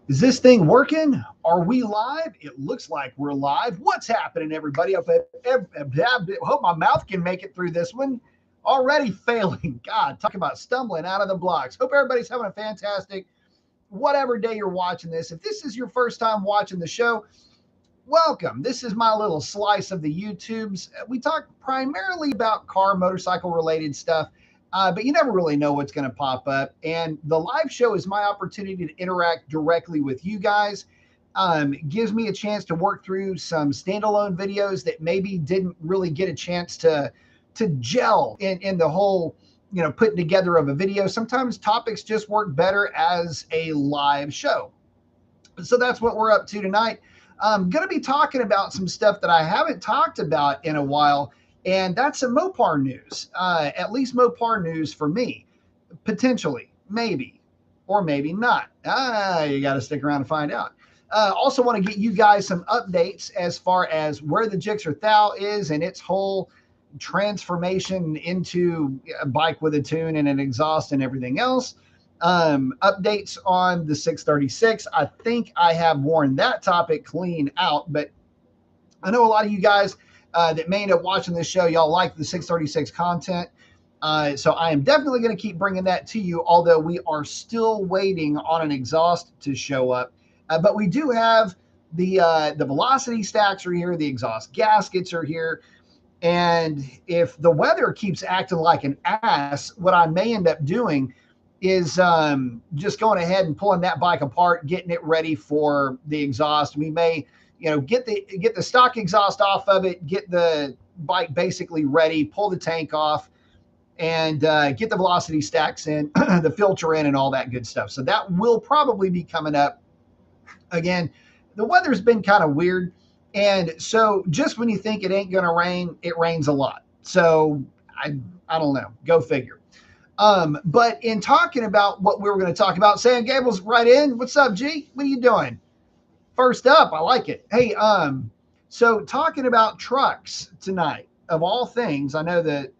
Is this thing working? Are we live? It looks like we're live. What's happening, everybody? Hope my mouth can make it through this one. Already failing. God, talk about stumbling out of the blocks. Hope everybody's having a fantastic, whatever day you're watching this. If this is your first time watching the show, welcome. This is my little slice of the YouTubes. We talk primarily about car, motorcycle related stuff. But you never really know what's going to pop up. And the live show is my opportunity to interact directly with you guys. Gives me a chance to work through some standalone videos that maybe didn't really get a chance to gel in the whole, putting together of a video. Sometimes topics just work better as a live show. So that's what we're up to tonight. I'm going to be talking about some stuff that I haven't talked about in a while, and that's some Mopar news, at least Mopar news for me, potentially, maybe, or maybe not. You got to stick around to find out. Also want to get you guys some updates as far as where the Gixxer Thou is and its whole transformation into a bike with a tune and an exhaust and everything else. Updates on the 636. I think I have worn that topic clean out, but I know a lot of you guys that may end up watching this show, y'all like the 636 content. So I am definitely going to keep bringing that to you, although we are still waiting on an exhaust to show up. But we do have the velocity stacks are here. The exhaust gaskets are here. And if the weather keeps acting like an ass, what I may end up doing is just going ahead and pulling that bike apart, getting it ready for the exhaust. We may, get the stock exhaust off of it, get the bike basically ready, pull the tank off, and get the velocity stacks in, the filter in, and all that good stuff. So that will probably be coming up. Again, the weather's been kind of weird. And so just when you think it ain't going to rain, it rains a lot. So I don't know. Go figure. But in talking about what we were going to talk about, Sam Gable's right in. What's up, G? What are you doing? First up, I like it. Hey, so talking about trucks tonight, of all things, I know that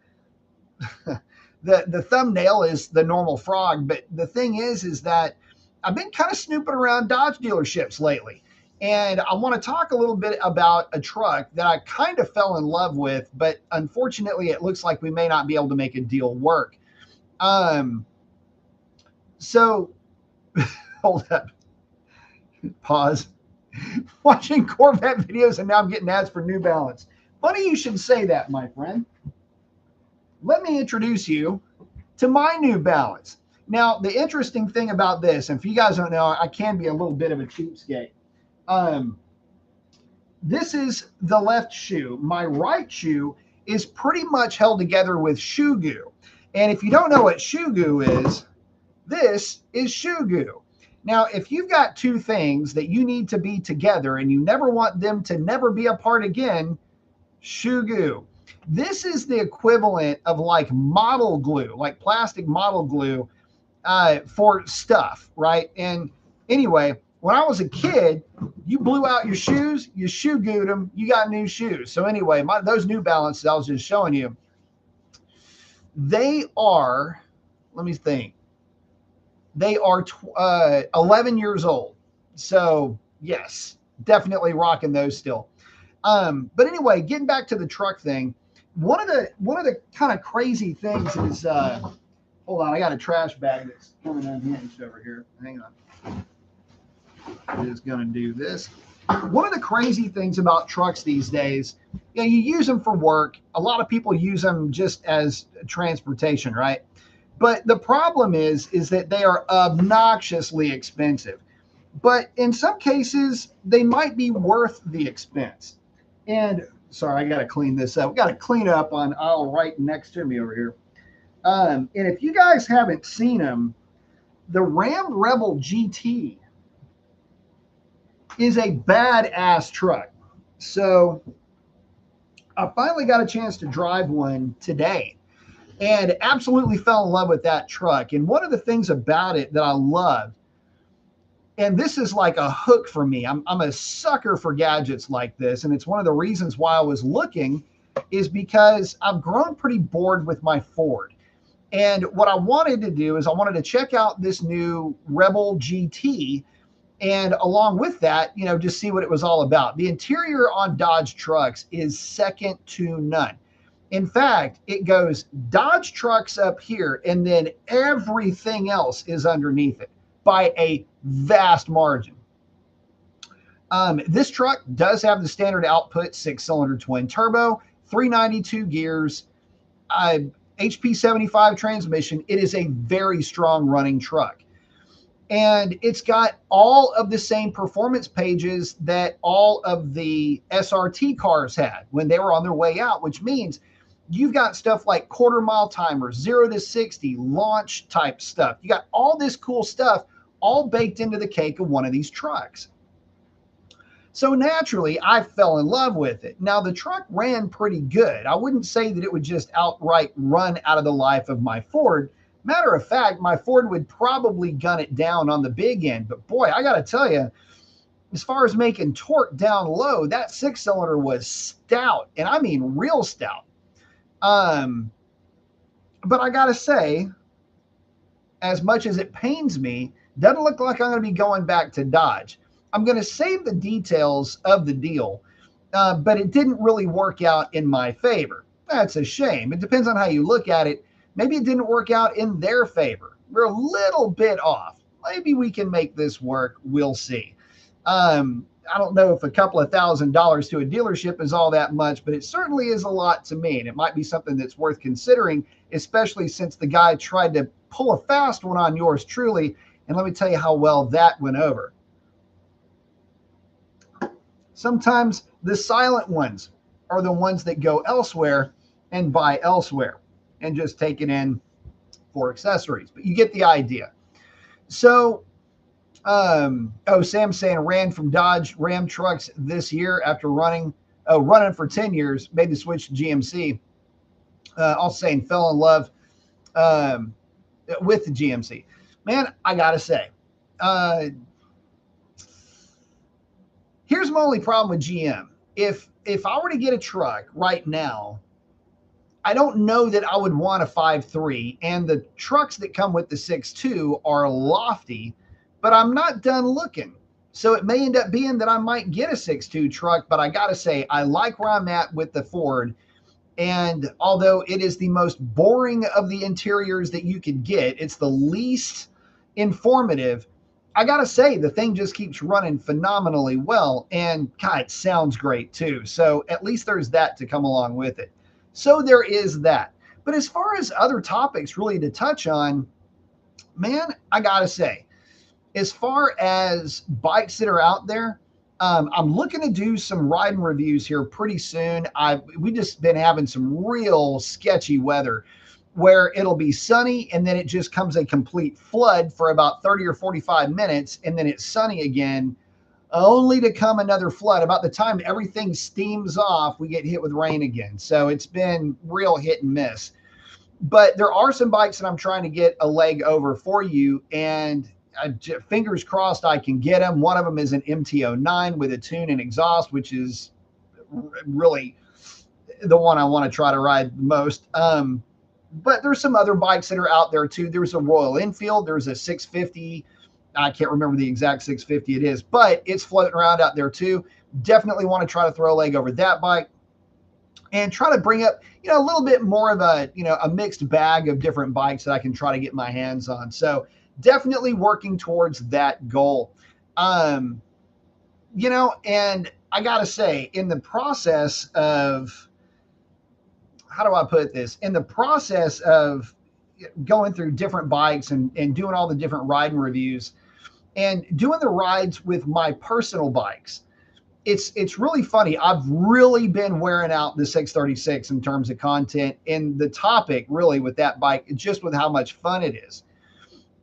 the thumbnail is the normal frog, but the thing is that I've been kind of snooping around Dodge dealerships lately. And I want to talk a little bit about a truck that I kind of fell in love with, but unfortunately, it looks like we may not be able to make a deal work. So hold up, pause. Watching Corvette videos, and now I'm getting ads for New Balance. Funny you should say that, my friend. Let me introduce you to my New Balance. Now, the interesting thing about this, and if you guys don't know, I can be a little bit of a cheapskate. This is the left shoe. My right shoe is pretty much held together with shoe goo. And if you don't know what shoe goo is, this is shoe goo. Now, if you've got two things that you need to be together and you never want them to never be apart again, shoe goo. This is the equivalent of like model glue, like plastic model glue for stuff, right? And anyway, when I was a kid, you blew out your shoes, you shoe gooed them, you got new shoes. So anyway, those New Balances I was just showing you, they are, let me think, they are 11 years old. So yes, definitely rocking those still. But anyway, getting back to the truck thing, one of the kind of crazy things is, hold on, I got a trash bag that's coming unhinged over here. Hang on. I'm just going to do this. One of the crazy things about trucks these days, you use them for work. A lot of people use them just as transportation, right? But the problem is that they are obnoxiously expensive. But in some cases, they might be worth the expense. And sorry, I got to clean this up. We got to clean up on aisle right next to me over here. And if you guys haven't seen them, the Ram Rebel GT is a badass truck. So I finally got a chance to drive one today and absolutely fell in love with that truck. And one of the things about it that I love, and this is like a hook for me, I'm a sucker for gadgets like this. And it's one of the reasons why I was looking, is because I've grown pretty bored with my Ford. And what I wanted to do is I wanted to check out this new Rebel GT And along with that, just see what it was all about. The interior on Dodge trucks is second to none. In fact, it goes Dodge trucks up here, and then everything else is underneath it by a vast margin. This truck does have the standard output 6-cylinder twin turbo, 392 gears, HP 75 transmission. It is a very strong running truck. And it's got all of the same performance pages that all of the SRT cars had when they were on their way out, which means you've got stuff like quarter mile timers, 0 to 60, launch type stuff. You got all this cool stuff all baked into the cake of one of these trucks. So naturally, I fell in love with it. Now, the truck ran pretty good. I wouldn't say that it would just outright run out of the life of my Ford. Matter of fact, my Ford would probably gun it down on the big end. But boy, I got to tell you, as far as making torque down low, that 6-cylinder was stout. And I mean real stout. But I got to say, as much as it pains me, doesn't look like I'm going to be going back to Dodge. I'm going to save the details of the deal, but it didn't really work out in my favor. That's a shame. It depends on how you look at it. Maybe it didn't work out in their favor. We're a little bit off. Maybe we can make this work. We'll see. I don't know if a couple of $1,000s to a dealership is all that much, but it certainly is a lot to me. And it might be something that's worth considering, especially since the guy tried to pull a fast one on yours truly. And let me tell you how well that went over. Sometimes the silent ones are the ones that go elsewhere and buy elsewhere and just take it in for accessories. But you get the idea. So, Sam's saying ran from Dodge Ram trucks this year after running for 10 years, made the switch to GMC. Also saying fell in love with the GMC. Man, I got to say, here's my only problem with GM. If I were to get a truck right now, I don't know that I would want a 5.3, and the trucks that come with the 6.2 are lofty, but I'm not done looking. So it may end up being that I might get a 6.2 truck, but I got to say, I like where I'm at with the Ford. And although it is the most boring of the interiors that you could get, it's the least informative. I got to say, the thing just keeps running phenomenally well. And God, it sounds great too. So at least there's that to come along with it. So there is that. But as far as other topics really to touch on, man, I got to say, as far as bikes that are out there, I'm looking to do some riding reviews here pretty soon. We just been having some real sketchy weather where it'll be sunny and then it just comes a complete flood for about 30 or 45 minutes. And then it's sunny again, only to come another flood. About the time everything steams off, we get hit with rain again. So it's been real hit and miss. But there are some bikes that I'm trying to get a leg over for you. And fingers crossed I can get them. One of them is an MT-09 with a tune and exhaust, which is really the one I want to try to ride the most. But there's some other bikes that are out there too. There's a Royal Enfield. There's a 650. I can't remember the exact 650 it is, but it's floating around out there too. Definitely want to try to throw a leg over that bike and try to bring up, a little bit more of a mixed bag of different bikes that I can try to get my hands on. So definitely working towards that goal. And I got to say, in the process of, how do I put this? In the process of going through different bikes and doing all the different riding reviews and doing the rides with my personal bikes, it's really funny. I've really been wearing out the 636 in terms of content and the topic really with that bike, just with how much fun it is.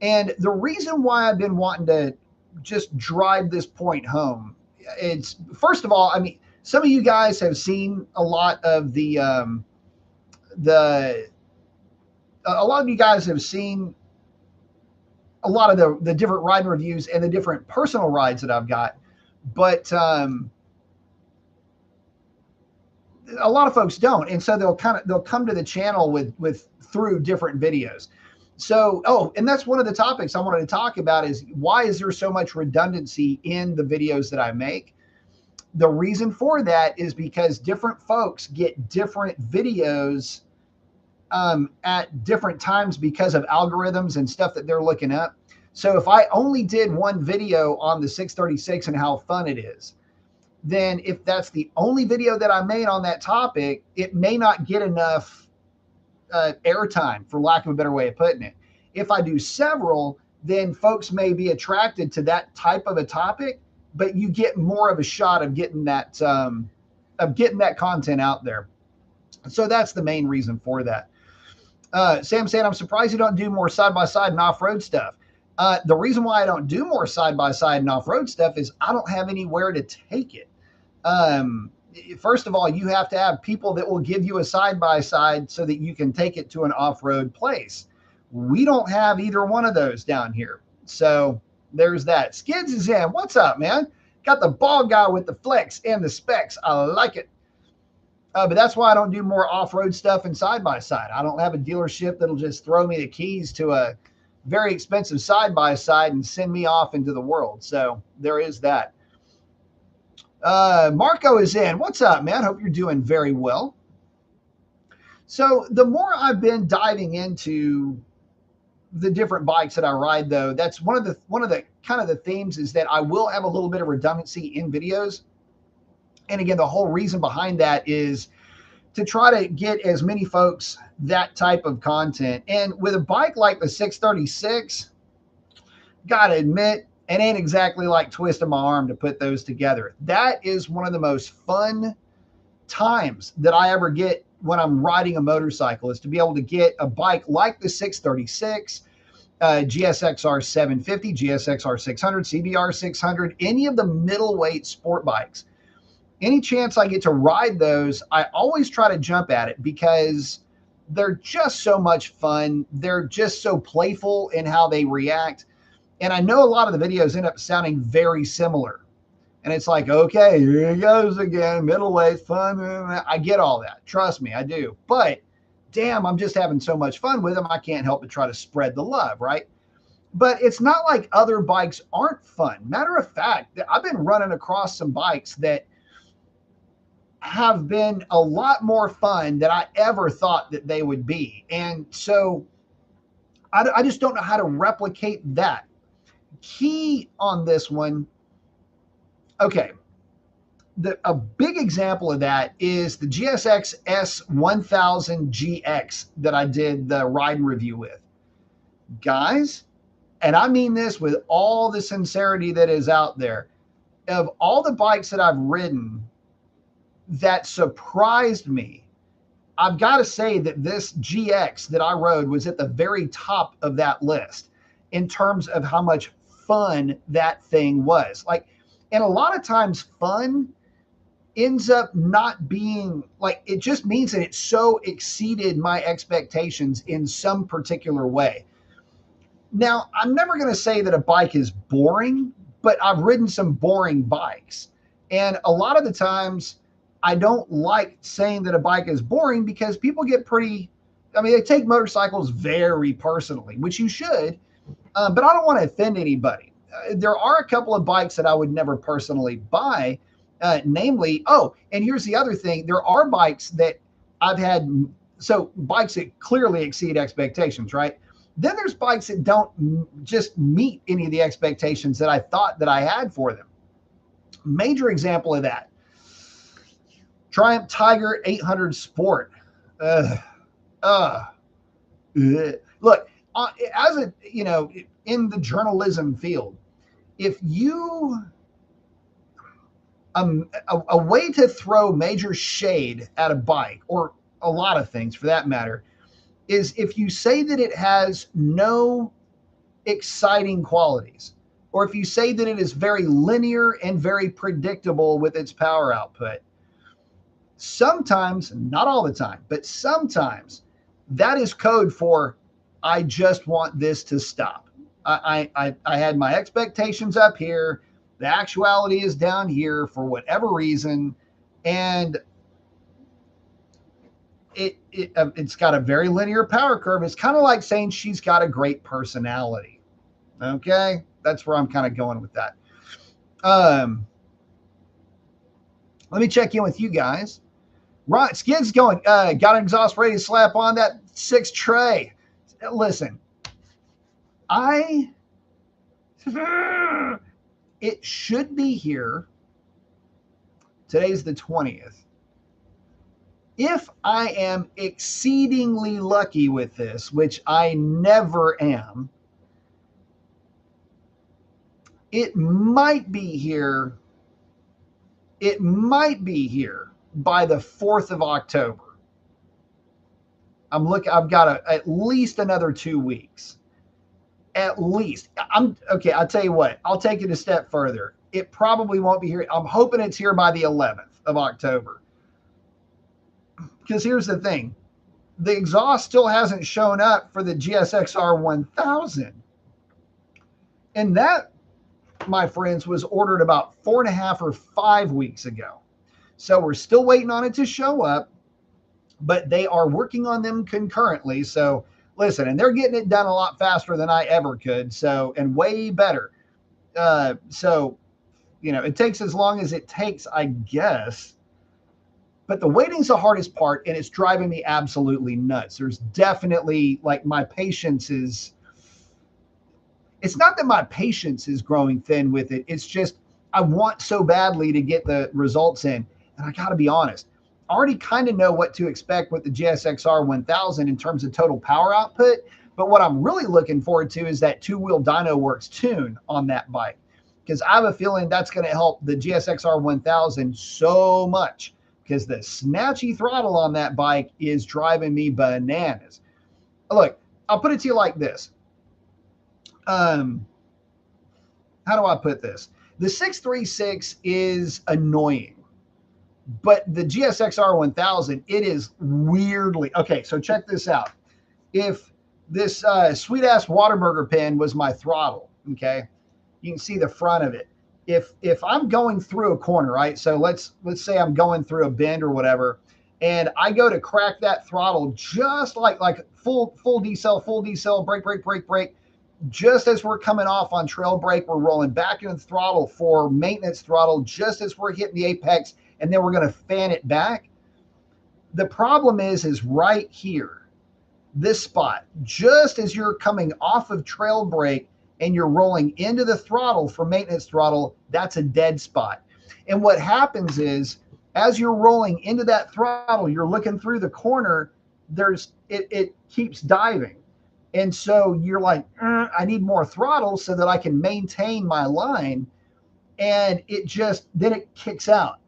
And the reason why I've been wanting to just drive this point home, it's first of all, I mean, some of you guys have seen a lot of a lot of you guys have seen a lot of the different riding reviews and the different personal rides that I've got. But a lot of folks don't. And so they'll come to the channel with through different videos. So, oh, and that's one of the topics I wanted to talk about is why is there so much redundancy in the videos that I make? The reason for that is because different folks get different videos at different times because of algorithms and stuff that they're looking up. So if I only did one video on the 636 and how fun it is, then if that's the only video that I made on that topic, it may not get enough airtime, for lack of a better way of putting it. If I do several, then folks may be attracted to that type of a topic, but you get more of a shot of getting that content out there. So that's the main reason for that. Sam saying, I'm surprised you don't do more side-by-side and off-road stuff. The reason why I don't do more side-by-side and off-road stuff is I don't have anywhere to take it. First of all, you have to have people that will give you a side-by-side so that you can take it to an off-road place. We don't have either one of those down here. So there's that. Skids is in. What's up, man? Got the ball guy with the flex and the specs. I like it. But that's why I don't do more off-road stuff and side-by-side. I don't have a dealership that'll just throw me the keys to a very expensive side-by-side and send me off into the world. So there is that. Marco is in. What's up, man? Hope you're doing very well. So the more I've been diving into the different bikes that I ride, though, that's one of the kind of the themes is that I will have a little bit of redundancy in videos. And again, the whole reason behind that is to try to get as many folks that type of content. And with a bike like the 636, gotta admit, it ain't exactly like twisting my arm to put those together. That is one of the most fun times that I ever get when I'm riding a motorcycle, is to be able to get a bike like the 636, GSXR 750, GSXR 600, CBR 600, any of the middleweight sport bikes. Any chance I get to ride those, I always try to jump at it because they're just so much fun. They're just so playful in how they react. And I know a lot of the videos end up sounding very similar. And it's like, okay, here he goes again, middleweight fun. I get all that. Trust me, I do. But damn, I'm just having so much fun with them. I can't help but try to spread the love, right? But it's not like other bikes aren't fun. Matter of fact, I've been running across some bikes that have been a lot more fun than I ever thought that they would be. And so I just don't know how to replicate that. Key on this one, okay, a big example of that is the GSX S1000 GX that I did the ride and review with. Guys, and I mean this with all the sincerity that is out there, of all the bikes that I've ridden that surprised me, I've got to say that this GX that I rode was at the very top of that list in terms of how much fun that thing was. Like, and a lot of times fun ends up not being like, it just means that it so exceeded my expectations in some particular way. Now, I'm never going to say that a bike is boring, but I've ridden some boring bikes. And a lot of the times I don't like saying that a bike is boring because people get pretty, I mean, they take motorcycles very personally, which you should, but I don't want to offend anybody. There are a couple of bikes that I would never personally buy, namely, oh, and here's the other thing. There are bikes that I've had, so bikes that clearly exceed expectations, right? Then there's bikes that don't just meet any of the expectations that I thought that I had for them. Major example of that, Triumph Tiger 800 Sport. Look, as a, you know, in the journalism field, if you, a way to throw major shade at a bike, or a lot of things for that matter, is if you say that it has no exciting qualities, or if you say that it is very linear and very predictable with its power output. Sometimes, not all the time, but sometimes that is code for, I just want this to stop. I had my expectations up here. The actuality is down here for whatever reason. And it's got a very linear power curve. It's kind of like saying she's got a great personality. Okay, that's where I'm kind of going with that. Let me check in with you guys. Right, Skid's going. Got an exhaust ready to slap on that 6 tray. Listen, it should be here. Today's the 20th. If I am exceedingly lucky with this, which I never am, it might be here. It might be here by the 4th of October. I've got at least another 2 weeks. At least. Okay, I'll tell you what. I'll take it a step further. It probably won't be here. I'm hoping it's here by the 11th of October. Because here's the thing. The exhaust still hasn't shown up for the GSX-R 1000. And that, my friends, was ordered about 4.5 or 5 weeks ago. So we're still waiting on it to show up, but they are working on them concurrently. So listen, and they're getting it done a lot faster than I ever could. So, and way better. So, you know, it takes as long as it takes, I guess. But the waiting's the hardest part, and it's driving me absolutely nuts. There's definitely, like, my patience is, it's not that my patience is growing thin with it. It's just, I want so badly to get the results in. And I got to be honest, I already kind of know what to expect with the GSX-R 1000 in terms of total power output. But what I'm really looking forward to is that two-wheel Dynoworks tune on that bike, because I have a feeling that's going to help the GSX-R 1000 so much, because the snatchy throttle on that bike is driving me bananas. Look, I'll put it to you like this. How do I put this? The 636 is annoying. But the GSX-R 1000, it is weirdly, okay, so check this out. If this sweet-ass Whataburger pen was my throttle, okay, you can see the front of it. If I'm going through a corner, right, so let's say I'm going through a bend or whatever, and I go to crack that throttle just like full decel, brake, just as we're coming off on trail brake, we're rolling back into the throttle for maintenance throttle just as we're hitting the apex, and then we're going to fan it back. The problem is right here, this spot, just as you're coming off of trail brake and you're rolling into the throttle for maintenance throttle, that's a dead spot. And what happens is, as you're rolling into that throttle, you're looking through the corner, it keeps diving. And so you're like, I need more throttle so that I can maintain my line. And then it kicks out.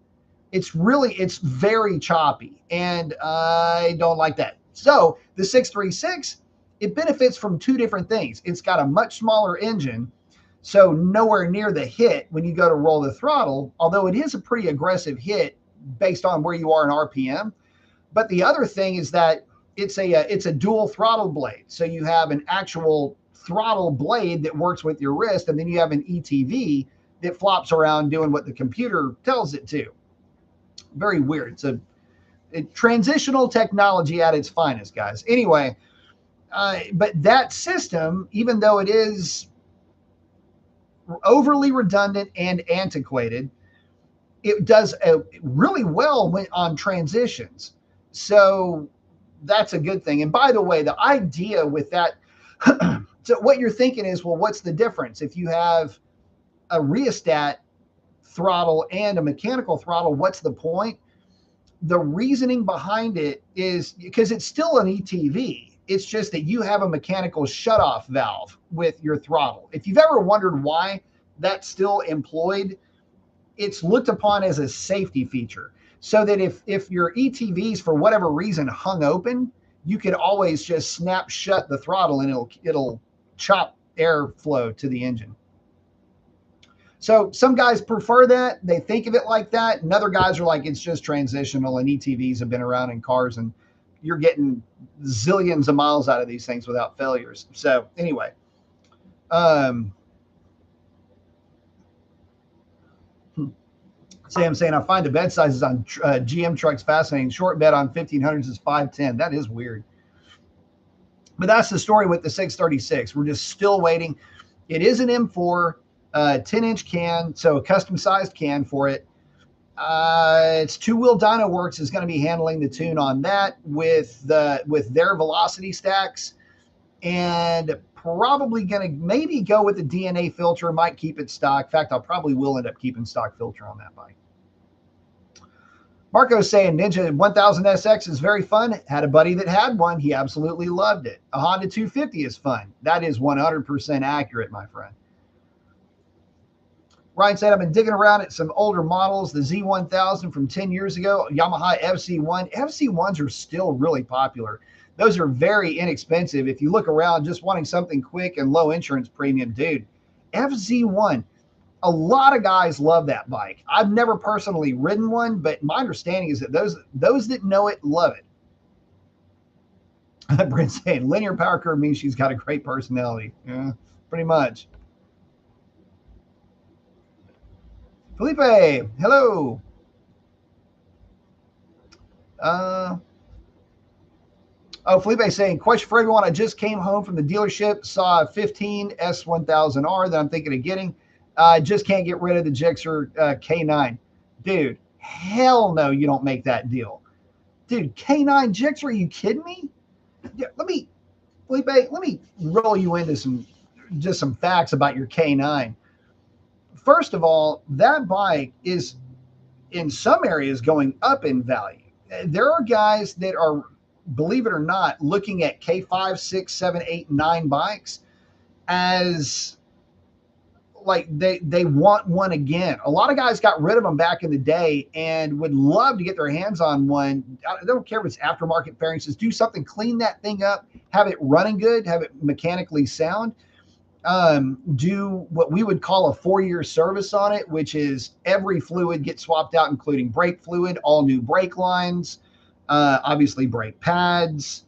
It's very choppy, and I don't like that. So the 636, it benefits from two different things. It's got a much smaller engine, so nowhere near the hit when you go to roll the throttle, although it is a pretty aggressive hit based on where you are in RPM. But the other thing is that it's a dual throttle blade. So you have an actual throttle blade that works with your wrist, and then you have an ETV that flops around doing what the computer tells it to. Very weird. It's a transitional technology at its finest, guys. Anyway, but that system, even though it is overly redundant and antiquated, it does really well on transitions. So that's a good thing. And by the way, the idea with that, so what you're thinking is, well, what's the difference? If you have a rheostat throttle and a mechanical throttle, what's the point? The reasoning behind it is because it's still an ETV. It's just that you have a mechanical shutoff valve with your throttle. If you've ever wondered why that's still employed, it's looked upon as a safety feature, so that if your ETVs for whatever reason hung open, you could always just snap shut the throttle and it'll chop airflow to the engine. So some guys prefer that. They think of it like that. And other guys are like, it's just transitional, and ETVs have been around in cars, and you're getting zillions of miles out of these things without failures. So anyway, Sam saying, I find the bed sizes on GM trucks fascinating. Short bed on 1500s is 510. That is weird. But that's the story with the 636. We're just still waiting. It is an M4, 10-inch can, so a custom-sized can for it. It's Two Wheel Dyno Works is going to be handling the tune on that with their velocity stacks, and probably going to maybe go with the DNA filter. Might keep it stock. In fact, I'll probably will end up keeping stock filter on that bike. Marco's saying Ninja 1000 SX is very fun. Had a buddy that had one. He absolutely loved it. A Honda 250 is fun. That is 100% accurate, my friend. Ryan said, I've been digging around at some older models, the Z1000 from 10 years ago, Yamaha FZ1. FZ1s are still really popular. Those are very inexpensive. If you look around just wanting something quick and low insurance premium, dude, FZ1, a lot of guys love that bike. I've never personally ridden one, but my understanding is that those that know it love it. Brent's saying linear power curve means she's got a great personality. Yeah, pretty much. Felipe, hello. Felipe saying, question for everyone. I just came home from the dealership, saw a 15 S1000R that I'm thinking of getting. Just can't get rid of the Gixxer K9. Dude, hell no, you don't make that deal. Dude, K9 Gixxer, are you kidding me? Yeah, Felipe, let me roll you into some facts about your K9. First of all, that bike is in some areas going up in value. There are guys that are, believe it or not, looking at K5, 6, 7, 8, 9 bikes as like they want one again. A lot of guys got rid of them back in the day and would love to get their hands on one. I don't care if it's aftermarket fairings. Just do something, clean that thing up, have it running good, have it mechanically sound. Do what we would call a 4-year service on it, which is every fluid gets swapped out, including brake fluid, all new brake lines, obviously brake pads,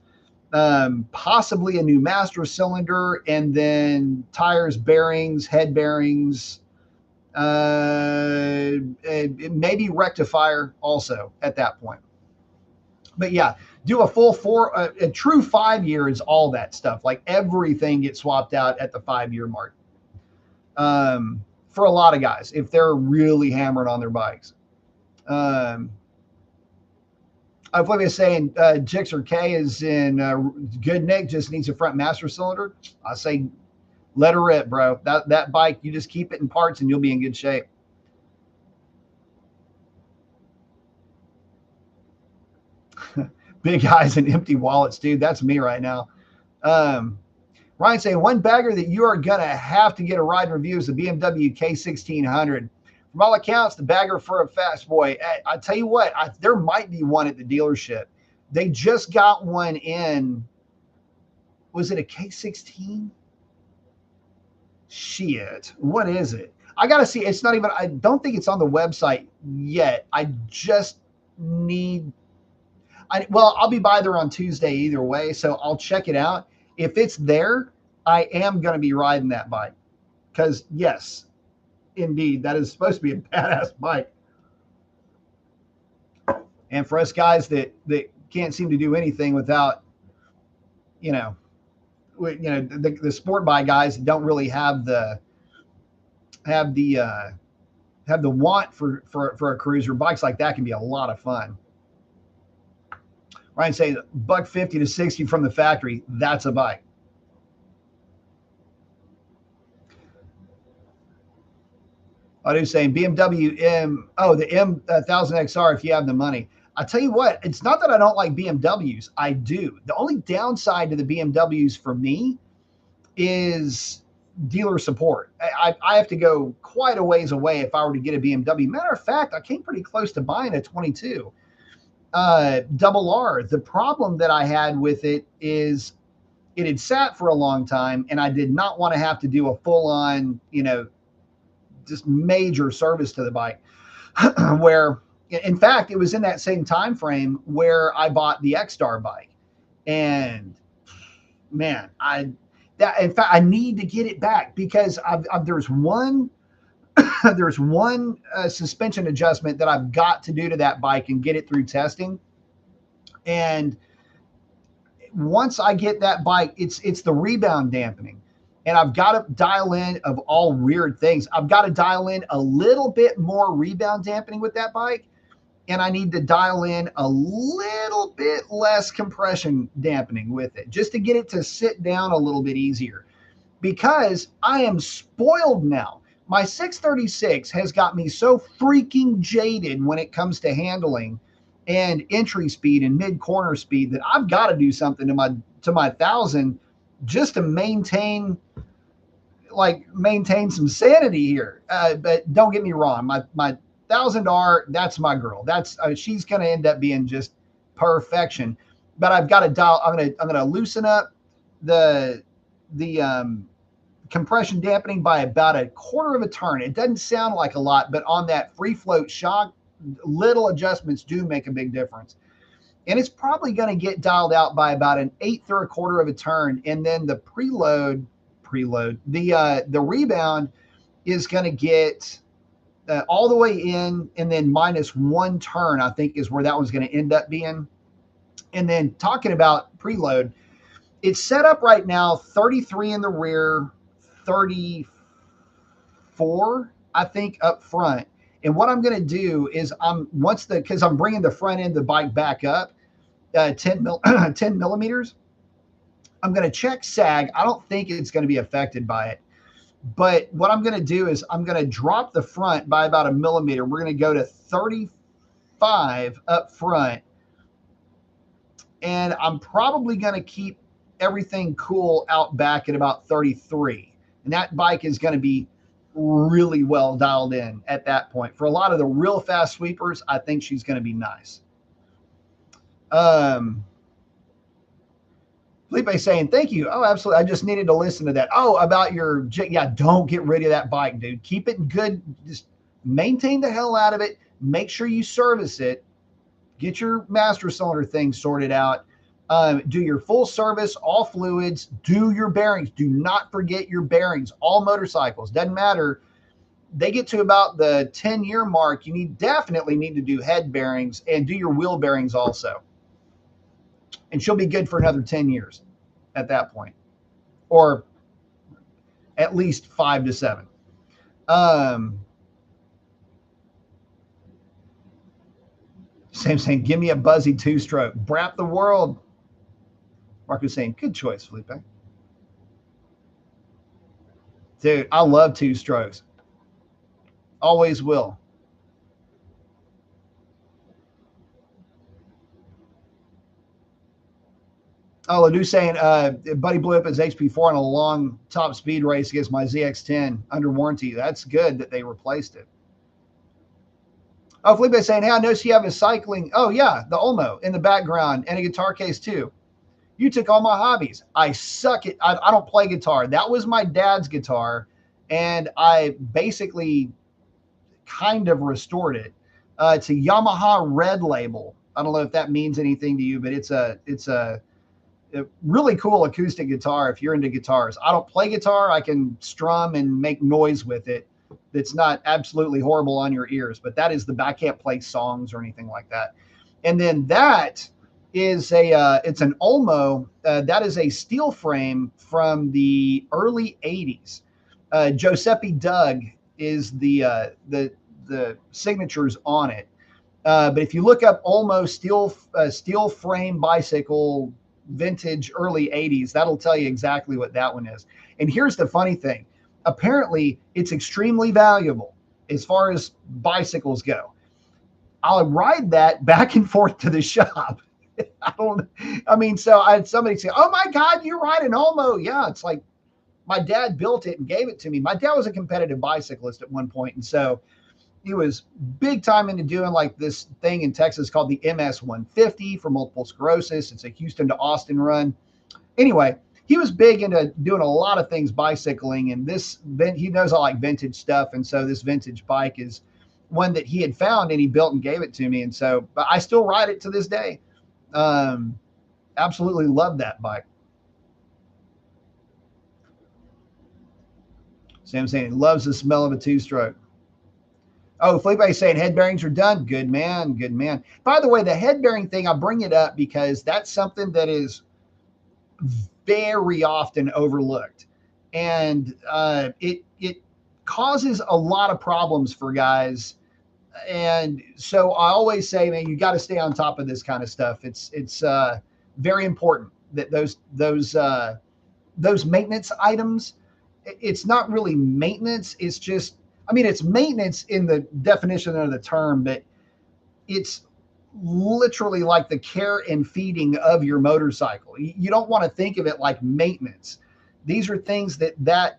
possibly a new master cylinder, and then tires, bearings, head bearings, maybe rectifier also at that point. But yeah, do a full a true 5-year is all that stuff. Like everything gets swapped out at the 5-year mark. For a lot of guys, if they're really hammered on their bikes. I believe saying Gixxer K is in good nick, just needs a front master cylinder. I say let her rip, bro. That bike, you just keep it in parts and you'll be in good shape. Big eyes and empty wallets, dude. That's me right now. Ryan saying, one bagger that you are going to have to get a ride review is the BMW K1600. From all accounts, the bagger for a fast boy. I tell you what, there might be one at the dealership. They just got one in. Was it a K16? Shit. What is it? I got to see. It's not even, I don't think it's on the website yet. I just need, well, I'll be by there on Tuesday either way, so I'll check it out. If it's there, I am going to be riding that bike because, yes, indeed, that is supposed to be a badass bike. And for us guys that can't seem to do anything without, the sport bike guys that don't really have the want for a cruiser, bikes like that can be a lot of fun. Ryan saying $150 to $60 from the factory. That's a bike. I do saying BMW M. Oh, the M1000XR. If you have the money, I tell you what. It's not that I don't like BMWs. I do. The only downside to the BMWs for me is dealer support. I have to go quite a ways away if I were to get a BMW. Matter of fact, I came pretty close to buying a 22. Double R. The problem that I had with it is it had sat for a long time and I did not want to have to do a full on, just major service to the bike where in fact, it was in that same time frame where I bought the X-Star bike. And man, in fact, I need to get it back because there's one there's one suspension adjustment that I've got to do to that bike and get it through testing. And once I get that bike, it's the rebound dampening. And I've got to dial in of all weird things. I've got to dial in a little bit more rebound dampening with that bike. And I need to dial in a little bit less compression dampening with it just to get it to sit down a little bit easier, because I am spoiled now. My 636 has got me so freaking jaded when it comes to handling and entry speed and mid corner speed that I've got to do something to my 1000 just to maintain some sanity here. But don't get me wrong, my 1000R, that's my girl. That's she's going to end up being just perfection. But I've got to dial. I'm going to loosen up the compression dampening by about a quarter of a turn. It doesn't sound like a lot, but on that free float shock, little adjustments do make a big difference. And it's probably going to get dialed out by about an eighth or a quarter of a turn. And then the the rebound is going to get all the way in, and then minus one turn, I think, is where that one's going to end up being. And then talking about preload, it's set up right now 33 in the rear, 34, I think, up front. And what I'm going to do is because I'm bringing the front end of the bike back up 10 millimeters, I'm going to check sag. I don't think it's going to be affected by it. But what I'm going to do is I'm going to drop the front by about a millimeter. We're going to go to 35 up front. And I'm probably going to keep everything cool out back at about 33. And that bike is going to be really well dialed in at that point. For a lot of the real fast sweepers, I think she's going to be nice. Felipe saying, thank you. Oh, absolutely. I just needed to listen to that. Oh, about don't get rid of that bike, dude. Keep it good. Just maintain the hell out of it. Make sure you service it. Get your master cylinder thing sorted out. Do your full service, all fluids, do your bearings. Do not forget your bearings. All motorcycles, doesn't matter. They get to about the 10-year mark. You definitely need to do head bearings and do your wheel bearings also. And she'll be good for another 10 years at that point, or at least 5 to 7. Sam saying, give me a Buzzy 2-stroke. Brap the world. Marcus saying, good choice, Felipe. Dude, I love 2-strokes. Always will. Oh, Ledoux saying, Buddy blew up his HP4 in a long top speed race against my ZX10 under warranty. That's good that they replaced it. Oh, Felipe saying, hey, I noticed you have a cycling. Oh, yeah, the Olmo in the background and a guitar case too. You took all my hobbies. I suck at, I don't play guitar. That was my dad's guitar, and I basically kind of restored it. It's a Yamaha Red Label. I don't know if that means anything to you, but it's a really cool acoustic guitar if you're into guitars. I don't play guitar. I can strum and make noise with it that's not absolutely horrible on your ears, but that is I can't play songs or anything like that. And then that is it's an Olmo. That is a steel frame from the early 80s. Giuseppe Doug is the signatures on it. But if you look up Olmo steel frame bicycle vintage early 80s, that'll tell you exactly what that one is. And here's the funny thing. Apparently, it's extremely valuable as far as bicycles go. I'll ride that back and forth to the shop. So I had somebody say, oh my God, you ride an Olmo. Yeah, it's like my dad built it and gave it to me. My dad was a competitive bicyclist at one point, and so he was big time into doing like this thing in Texas called the MS 150 for multiple sclerosis. It's a Houston to Austin run. Anyway, he was big into doing a lot of things bicycling, and he knows I like vintage stuff. And so this vintage bike is one that he had found and he built and gave it to me. And so, but I still ride it to this day. Absolutely love that bike. Sam saying he loves the smell of a 2-stroke. Oh, Felipe is saying head bearings are done. Good man. Good man. By the way, the head bearing thing, I bring it up because that's something that is very often overlooked. And it causes a lot of problems for guys. And so I always say, man, you got to stay on top of this kind of stuff. It's very important that those maintenance items, it's not really maintenance. It's just, I mean, it's maintenance in the definition of the term, but it's literally like the care and feeding of your motorcycle. You don't want to think of it like maintenance. These are things that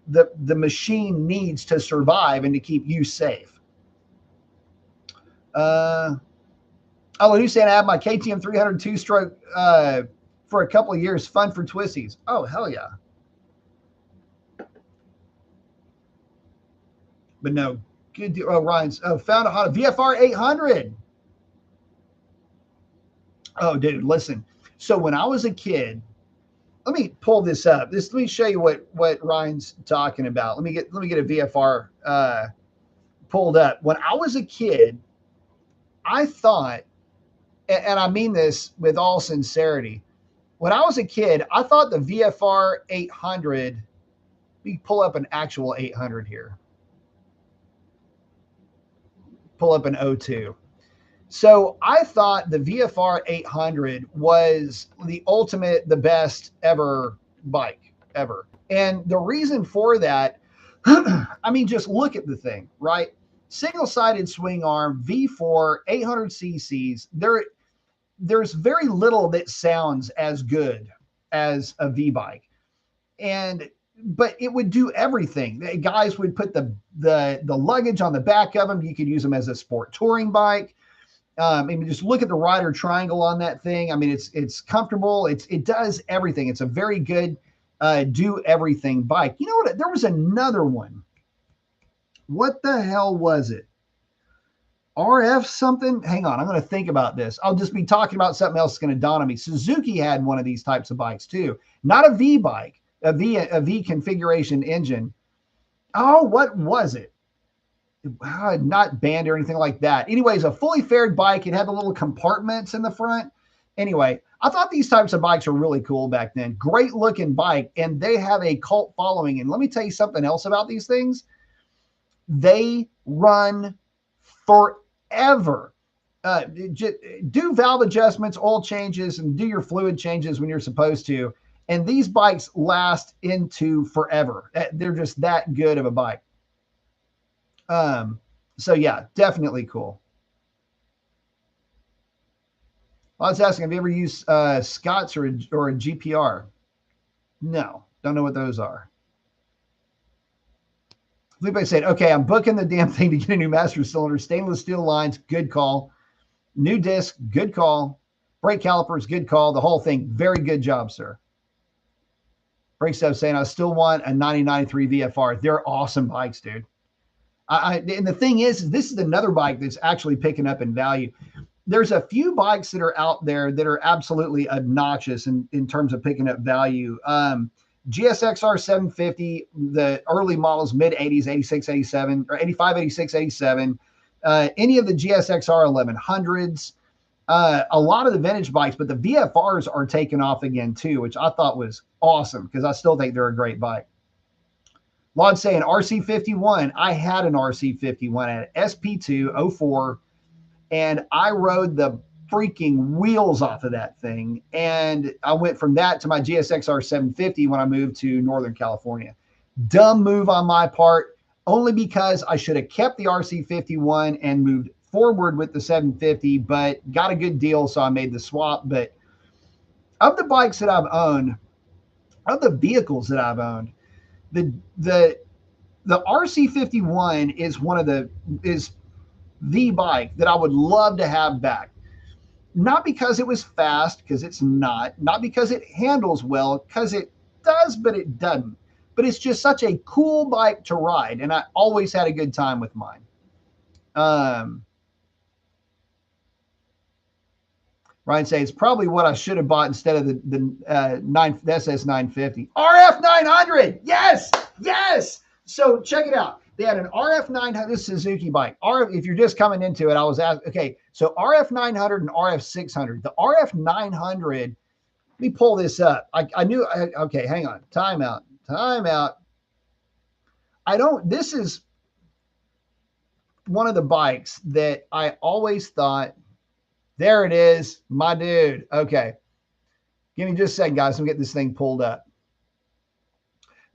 the machine needs to survive and to keep you safe. Oh, and who's saying I have my KTM 300 two-stroke for a couple of years, fun for twisties. Oh, hell yeah. But no, good deal. Oh, Ryan's found a Honda VFR 800. Oh, dude, listen. So when I was a kid, let me pull this up. Let me show you what Ryan's talking about. Let me get a VFR pulled up. When I was a kid, I thought, and I mean this with all sincerity, when I was a kid, I thought the VFR 800. Let me pull up an actual 800 here. Pull up an 02. So I thought the VFR 800 was the ultimate, the best ever bike ever. And the reason for that, I mean, just look at the thing, right? Single-sided swing arm, V4, 800 cc's. There's very little that sounds as good as a V bike. But it would do everything. The guys would put the luggage on the back of them. You could use them as a sport touring bike. I mean, just look at the rider triangle on that thing. I mean, it's comfortable. It does everything. It's a very good do everything bike. You know what? There was another one. What the hell was it? RF something? Hang on. I'm going to think about this. I'll just be talking about something else that's going to dawn on me. Suzuki had one of these types of bikes too. Not a V bike, a V configuration engine. Oh, what was it? Not banned or anything like that. Anyways, a fully fared bike. It had the little compartments in the front. Anyway, I thought these types of bikes were really cool back then. Great looking bike, and they have a cult following. And let me tell you something else about these things. They run forever. Do valve adjustments, oil changes, and do your fluid changes when you're supposed to. And these bikes last into forever. They're just that good of a bike. So yeah, definitely cool. I was asking, have you ever used Scott's or a GPR? No, don't know what those are. Felipe said, okay, I'm booking the damn thing to get a new master cylinder. Stainless steel lines, good call. New disc, good call. Brake calipers, good call. The whole thing, very good job, sir. Brake stuff saying, I still want a 9093 VFR. They're awesome bikes, dude. And the thing is, this is another bike that's actually picking up in value. There's a few bikes that are out there that are absolutely obnoxious in terms of picking up value. GSXR 750, the early models, mid 80s, 86, 87, or 85, 86, 87. Any of the GSXR 1100s, a lot of the vintage bikes, but the VFRs are taking off again too, which I thought was awesome because I still think they're a great bike. Lod's saying RC51. I had an RC51 at SP2 04, and I rode the freaking wheels off of that thing. And I went from that to my GSXR 750 when I moved to Northern California. Dumb move on my part, only because I should have kept the RC51 and moved forward with the 750, but got a good deal, so I made the swap. But of the bikes that I've owned, of the vehicles that I've owned, the RC51 is the bike that I would love to have back. Not because it was fast, because it's not because it handles well, because it does, but it doesn't. But it's just such a cool bike to ride, and I always had a good time with mine. Ryan says it's probably what I should have bought instead of the SS 950. RF 900. Yes. So check it out. They had an RF 900, this Suzuki bike. RF, if you're just coming into it, I was asked, okay, so RF 900 and RF 600. The RF 900, let me pull this up. I knew, okay, hang on. Time out. This is one of the bikes that I always thought, there it is, my dude. Okay. Give me just a second, guys. I'm getting this thing pulled up.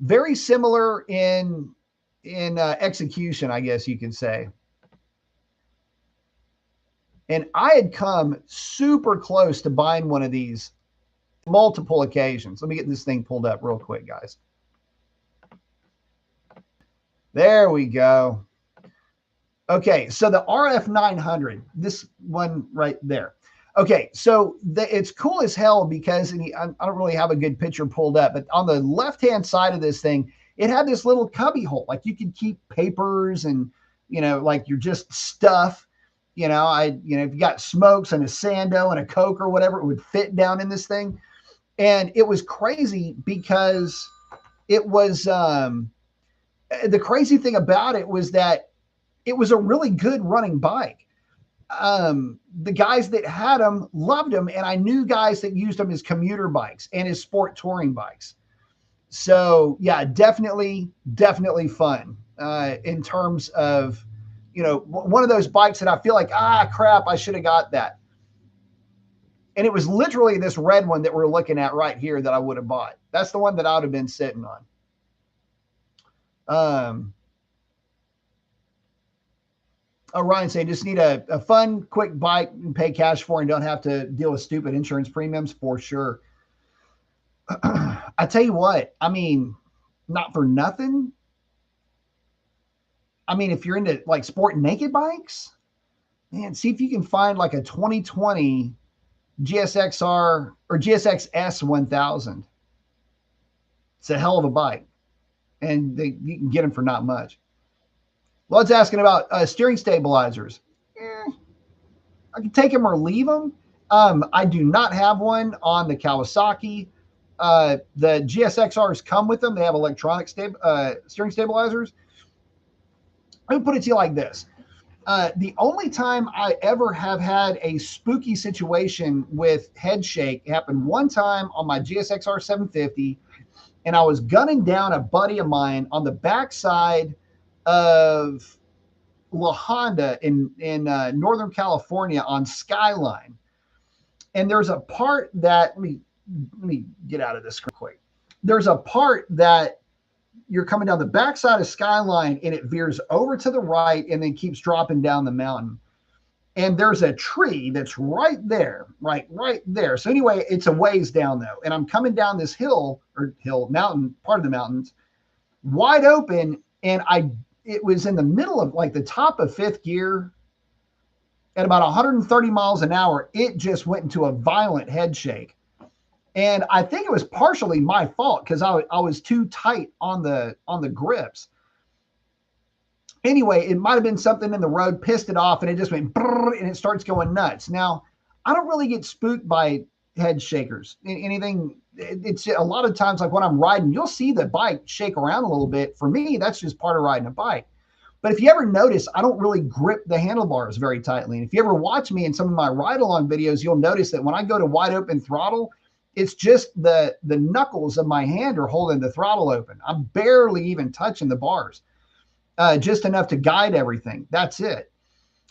Very similar in execution, I guess you can say. And I had come super close to buying one of these multiple occasions. Let me get this thing pulled up real quick, guys. There we go. Okay, so the RF 900, this one right there. Okay, so it's cool as hell because I don't really have a good picture pulled up, but on the left-hand side of this thing, it had this little cubby hole. Like you could keep papers and, like your just stuff. If you got smokes and a Sando and a Coke or whatever, it would fit down in this thing. And it was crazy because it was, the crazy thing about it was that it was a really good running bike. The guys that had them loved them, and I knew guys that used them as commuter bikes and as sport touring bikes. So yeah, definitely fun in terms of, one of those bikes that I feel like, crap, I should have got that. And it was literally this red one that we're looking at right here that I would have bought. That's the one that I would have been sitting on. Ryan saying, just need a fun, quick bike and pay cash for and don't have to deal with stupid insurance premiums, for sure. I tell you what, I mean, not for nothing. I mean, if you're into like sport naked bikes, man, see if you can find like a 2020 GSXR or GSX-S 1000. It's a hell of a bike, and you can get them for not much. Love's asking about steering stabilizers. I can take them or leave them. I do not have one on the Kawasaki. The GSXRs come with them. They have electronic steering stabilizers. Let me put it to you like this. The only time I ever have had a spooky situation with head shake happened one time on my GSXR 750, and I was gunning down a buddy of mine on the backside of La Honda in Northern California on Skyline. And there's a part that, let me get out of this quick. There's a part that you're coming down the backside of Skyline and it veers over to the right and then keeps dropping down the mountain. And there's a tree that's right there, right there. So anyway, it's a ways down though. And I'm coming down this mountain, part of the mountains, wide open. And it was in the middle of like the top of fifth gear at about 130 miles an hour. It just went into a violent head shake. And I think it was partially my fault because I was too tight on the grips. Anyway, it might have been something in the road, pissed it off, and it just went brrr, and it starts going nuts. Now, I don't really get spooked by head shakers. Anything, it's a lot of times like when I'm riding, you'll see the bike shake around a little bit. For me, that's just part of riding a bike. But if you ever notice, I don't really grip the handlebars very tightly. And if you ever watch me in some of my ride-along videos, you'll notice that when I go to wide open throttle, it's just the knuckles of my hand are holding the throttle open. I'm barely even touching the bars, just enough to guide everything. That's it.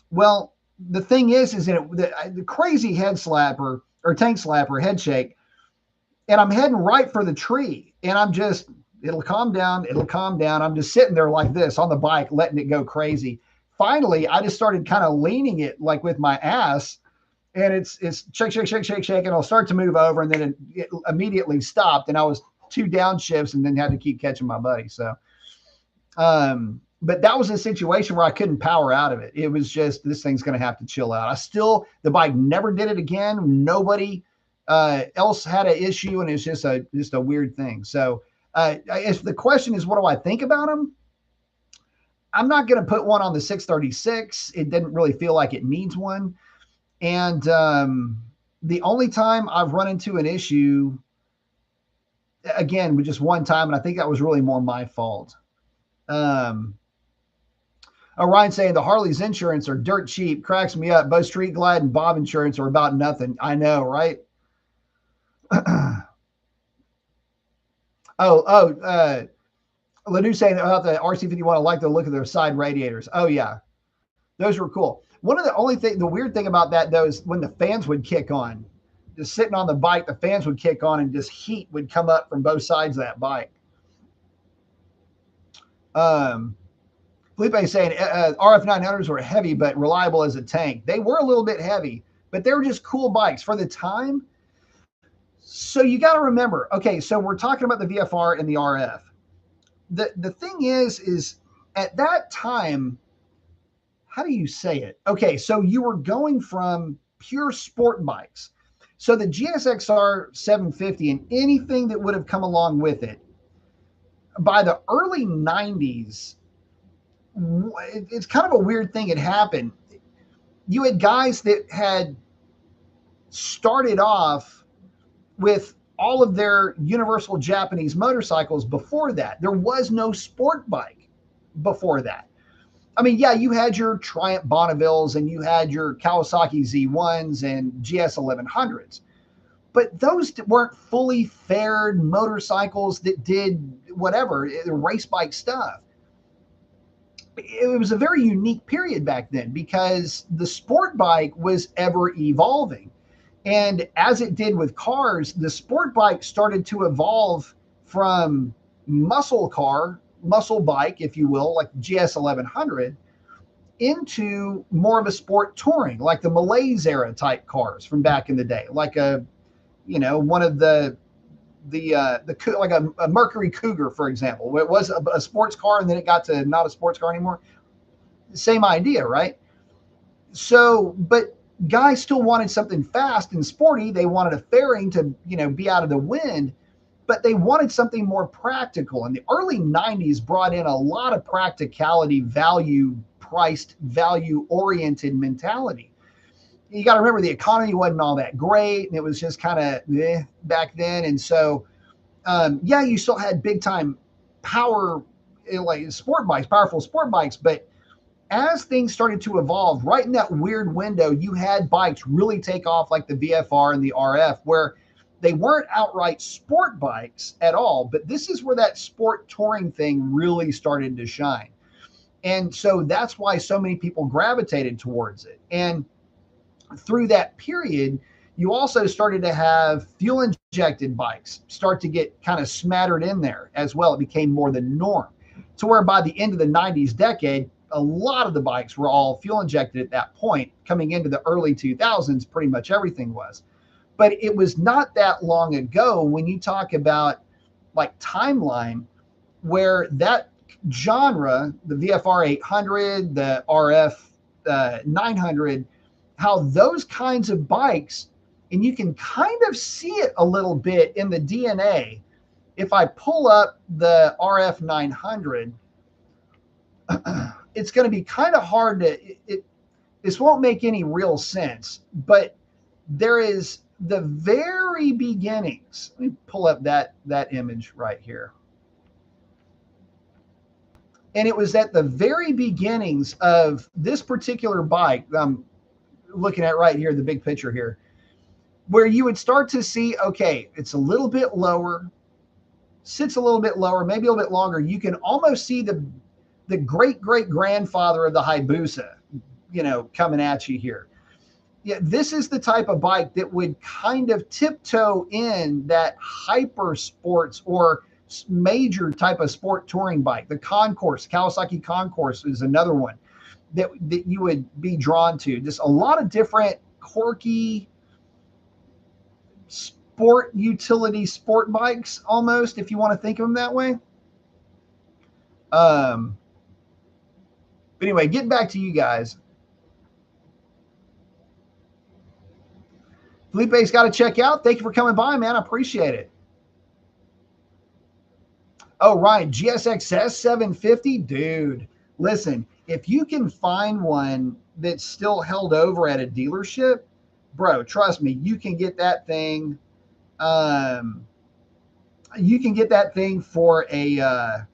Well, the thing is that the crazy head slapper or tank slapper head shake, and I'm heading right for the tree, and it'll calm down. I'm just sitting there like this on the bike, letting it go crazy. Finally, I just started kind of leaning it like with my ass, and it's shake, and it'll start to move over, and then it immediately stopped, and I was 2 downshifts and then had to keep catching my buddy. So, but that was a situation where I couldn't power out of it. It was just, this thing's going to have to chill out. The bike never did it again. Nobody else had an issue, and it's just a weird thing. So if the question is, what do I think about them? I'm not going to put one on the 636. It didn't really feel like it needs one. And the only time I've run into an issue, again, with just one time, and I think that was really more my fault. Oh, Ryan saying the Harley's insurance are dirt cheap. Cracks me up. Both Street Glide and Bob insurance are about nothing. I know, right? Lanu saying about the RC51, I like the look of their side radiators. Oh, yeah. Those were cool. One of the only thing, the weird thing about that, though, is when the fans would kick on, just sitting on the bike, the fans would kick on and just heat would come up from both sides of that bike. Felipe saying RF 900s were heavy but reliable as a tank. They were a little bit heavy, but they were just cool bikes for the time. So you got to remember, okay, so we're talking about the VFR and the RF. The thing is at that time, how do you say it? Okay, so you were going from pure sport bikes. So the GSXR 750 and anything that would have come along with it, by the early 90s, it's kind of a weird thing had happened. You had guys that had started off with all of their universal Japanese motorcycles before that. There was no sport bike before that. I mean, yeah, you had your Triumph Bonnevilles and you had your Kawasaki Z1s and GS 1100s, but those weren't fully fared motorcycles that did whatever, race bike stuff. It was a very unique period back then because the sport bike was ever evolving. And as it did with cars, the sport bike started to evolve from muscle bike, if you will, like GS 1100, into more of a sport touring, like the Malaise era type cars from back in the day, like one of the like a Mercury Cougar, for example. It was a sports car and then it got to not a sports car anymore. Same idea, right? So, but guys still wanted something fast and sporty. They wanted a fairing to, be out of the wind, but they wanted something more practical. And the early 90s brought in a lot of practicality, value-priced, value-oriented mentality. You got to remember the economy wasn't all that great, and it was just kind of back then. And so, you still had big time power, like sport bikes, powerful sport bikes. But as things started to evolve, right in that weird window, you had bikes really take off, like the VFR and the RF, where they weren't outright sport bikes at all. But this is where that sport touring thing really started to shine. And so that's why so many people gravitated towards it. And through that period, you also started to have fuel injected bikes start to get kind of smattered in there as well. It became more the norm, to where by the end of the 90s decade, a lot of the bikes were all fuel injected at that point. Coming into the early 2000s, pretty much everything was. But it was not that long ago when you talk about like timeline, where that genre, the VFR 800, the RF 900, how those kinds of bikes, and you can kind of see it a little bit in the DNA. If I pull up the RF 900, it's going to be kind of hard to, this won't make any real sense, but there is the very beginnings. Let me pull up that image right here. And it was at the very beginnings of this particular bike I'm looking at right here, the big picture here, where you would start to see, okay, it's a little bit lower, sits a little bit lower, maybe a little bit longer. You can almost see the great grandfather of the Hayabusa, coming at you here. Yeah, this is the type of bike that would kind of tiptoe in that hyper sports or major type of sport touring bike. The Concourse, Kawasaki Concourse, is another one that you would be drawn to. Just a lot of different quirky sport utility sport bikes, almost, if you want to think of them that way. But anyway, getting back to you guys. Felipe's got to check out. Thank you for coming by, man. I appreciate it. Oh, Ryan, GSXS 750? Dude, listen, if you can find one that's still held over at a dealership, bro, trust me, you can get that thing. You can get that thing for a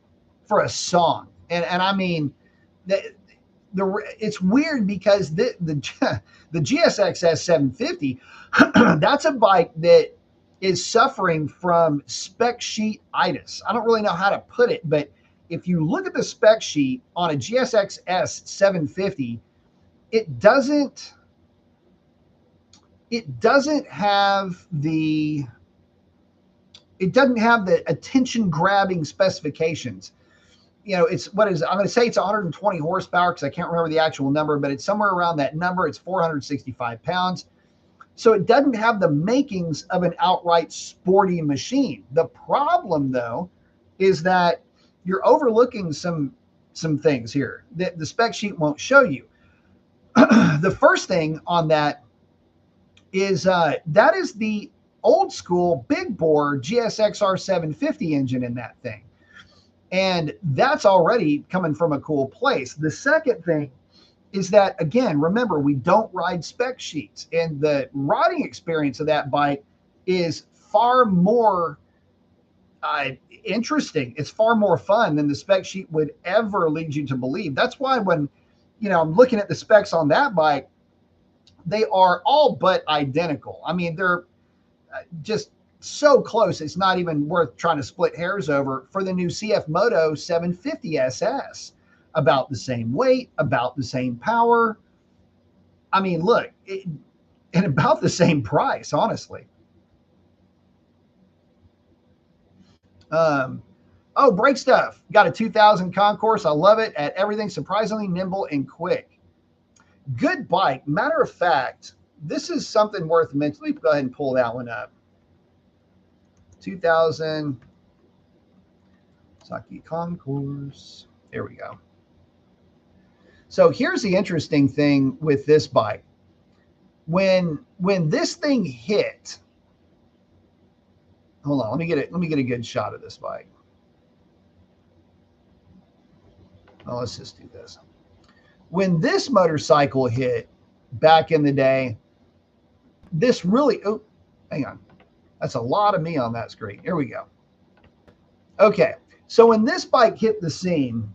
song. And I mean, it's weird because the GSX-S 750, that's a bike that is suffering from spec sheet-itis. I don't really know how to put it, but if you look at the spec sheet on a GSX-S 750, it doesn't have the attention grabbing specifications. You know, I'm going to say it's 120 horsepower because I can't remember the actual number, but it's somewhere around that number. It's 465 pounds. So it doesn't have the makings of an outright sporty machine. The problem, though, is that you're overlooking some things here that the spec sheet won't show you. The first thing on that is that is the old school big bore GSX-R 750 engine in that thing. And that's already coming from a cool place. The second thing is that, again, remember, we don't ride spec sheets. And the riding experience of that bike is far more interesting. It's far more fun than the spec sheet would ever lead you to believe. That's why when, I'm looking at the specs on that bike, they are all but identical. I mean, they're just so close, it's not even worth trying to split hairs over. For the new CF Moto 750 SS, about the same weight, about the same power. I mean, look, and about the same price, honestly. Brake stuff. Got a 2000 Concourse. I love it. At everything surprisingly nimble and quick. Good bike. Matter of fact, this is something worth mentioning. Let me go ahead and pull that one up. 2000 Kawasaki Concourse. There we go. So here's the interesting thing with this bike. When this thing hit, hold on, let me get a good shot of this bike. Oh, let's just do this. When this motorcycle hit back in the day, this really, oh, hang on. That's a lot of me on that screen. Here we go. Okay. So when this bike hit the scene,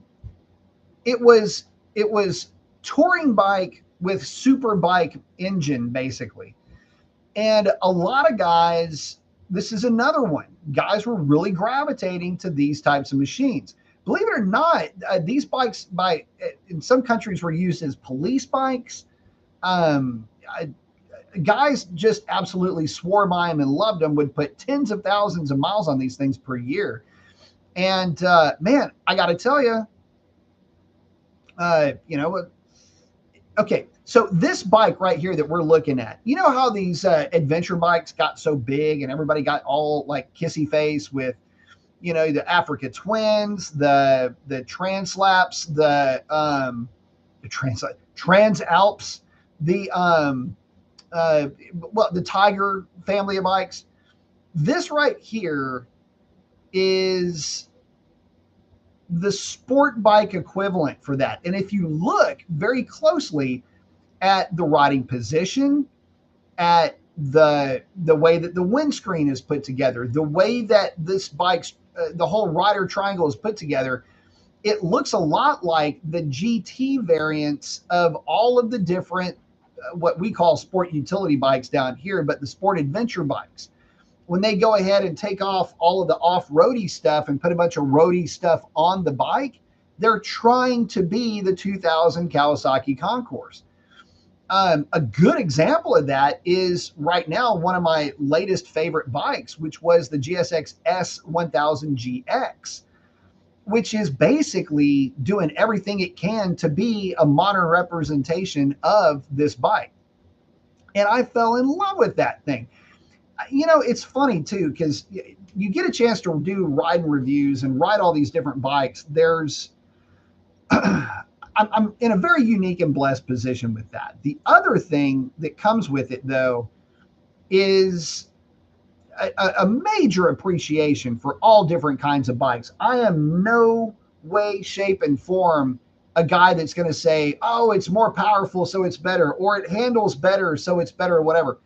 it was touring bike with super bike engine, basically. And a lot of guys, this is another one. Guys were really gravitating to these types of machines. Believe it or not, these bikes in some countries were used as police bikes. Guys just absolutely swore by them and loved them, would put tens of thousands of miles on these things per year. And man, I got to tell you, okay, so this bike right here that we're looking at, you know how these adventure bikes got so big and everybody got all like kissy face with, the Africa Twins, the Translaps, the Transalps, the Tiger family of bikes. This right here is the sport bike equivalent for that. And if you look very closely at the riding position, at the way that the windscreen is put together, the way that this bike's the whole rider triangle is put together, it looks a lot like the GT variants of all of the different what we call sport utility bikes down here, but the sport adventure bikes. When they go ahead and take off all of the off-roady stuff and put a bunch of roady stuff on the bike, they're trying to be the 2000 Kawasaki Concourse. A good example of that is right now one of my latest favorite bikes, which was the GSX S1000GX, which is basically doing everything it can to be a modern representation of this bike. And I fell in love with that thing. It's funny too, because you get a chance to do riding reviews and ride all these different bikes. I'm in a very unique and blessed position with that. The other thing that comes with it, though, is a major appreciation for all different kinds of bikes. I am no way, shape, and form a guy that's going to say, oh, it's more powerful, so it's better, or it handles better, so it's better, or whatever.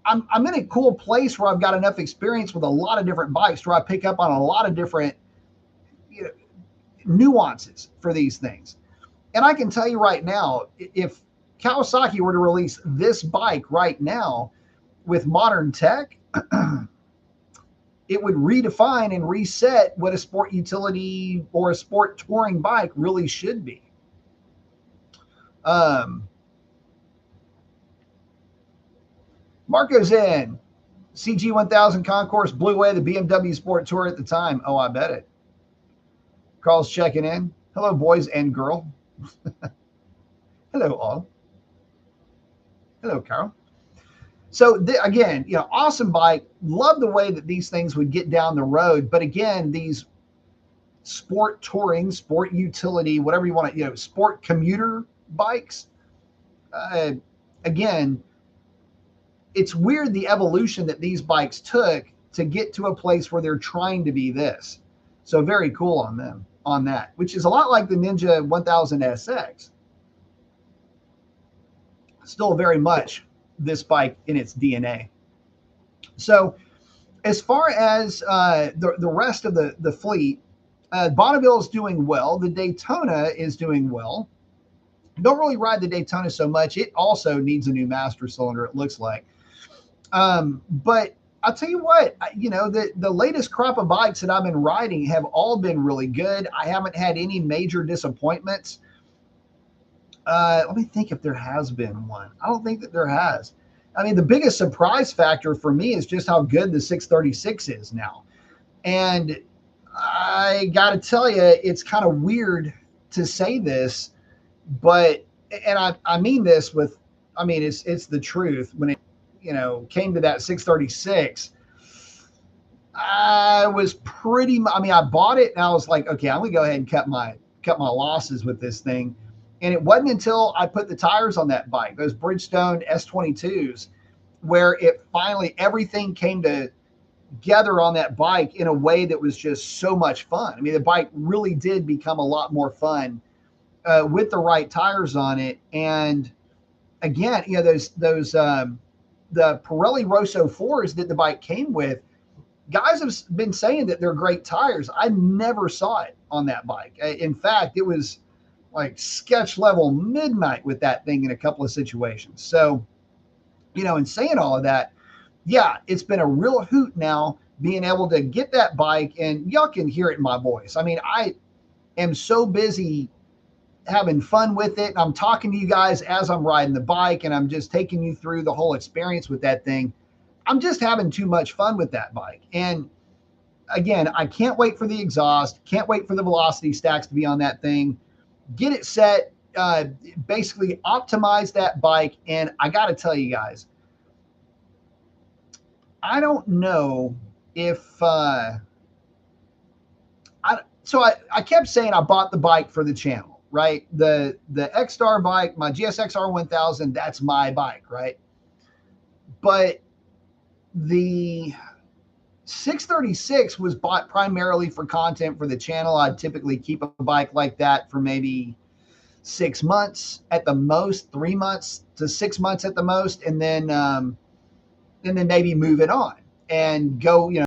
I'm in a cool place where I've got enough experience with a lot of different bikes where I pick up on a lot of different nuances for these things. And I can tell you right now, if Kawasaki were to release this bike right now with modern tech, it would redefine and reset what a sport utility or a sport touring bike really should be. Marco's in. CG 1000 Concourse blew away the BMW Sport Tour at the time. Oh, I bet it. Carl's checking in. Hello, boys and girl. Hello, all. Hello, Carl. So again, awesome bike. Love the way that these things would get down the road. But again, these sport touring, sport utility, whatever you want to, sport commuter bikes. Again, it's weird the evolution that these bikes took to get to a place where they're trying to be this. So very cool on them on that, which is a lot like the Ninja 1000 SX. Still very much this bike in its DNA. So as far as the rest of the fleet, Bonneville is doing well. The Daytona is doing well. Don't really ride the Daytona so much. It also needs a new master cylinder, it looks like. But I'll tell you what, the latest crop of bikes that I've been riding have all been really good. I haven't had any major disappointments. Let me think if there has been one. I don't think that there has. I mean, the biggest surprise factor for me is just how good the 636 is now. And I got to tell you, it's kind of weird to say this, but, and I mean this with, I mean, it's the truth. When it, came to that 636, I was I bought it and I was like, okay, I'm gonna go ahead and cut my losses with this thing. And it wasn't until I put the tires on that bike, those Bridgestone S22s, where it finally, everything came together on that bike in a way that was just so much fun. I mean, the bike really did become a lot more fun with the right tires on it. And again, those the Pirelli Rosso 4s that the bike came with, guys have been saying that they're great tires. I never saw it on that bike. In fact, it was like sketch level midnight with that thing in a couple of situations. So, in saying all of that, yeah, it's been a real hoot now being able to get that bike, and y'all can hear it in my voice. I mean, I am so busy having fun with it. I'm talking to you guys as I'm riding the bike, and I'm just taking you through the whole experience with that thing. I'm just having too much fun with that bike. And again, I can't wait for the exhaust, can't wait for the velocity stacks to be on that thing. Get it set, basically optimize that bike. And I got to tell you guys, I don't know if, I kept saying I bought the bike for the channel, right? The X-Star bike, my GSX-R 1000, that's my bike, right? But the 636 was bought primarily for content for the channel. I'd typically keep a bike like that for maybe 6 months at the most, 3 months to 6 months at the most, and then maybe move it on and go,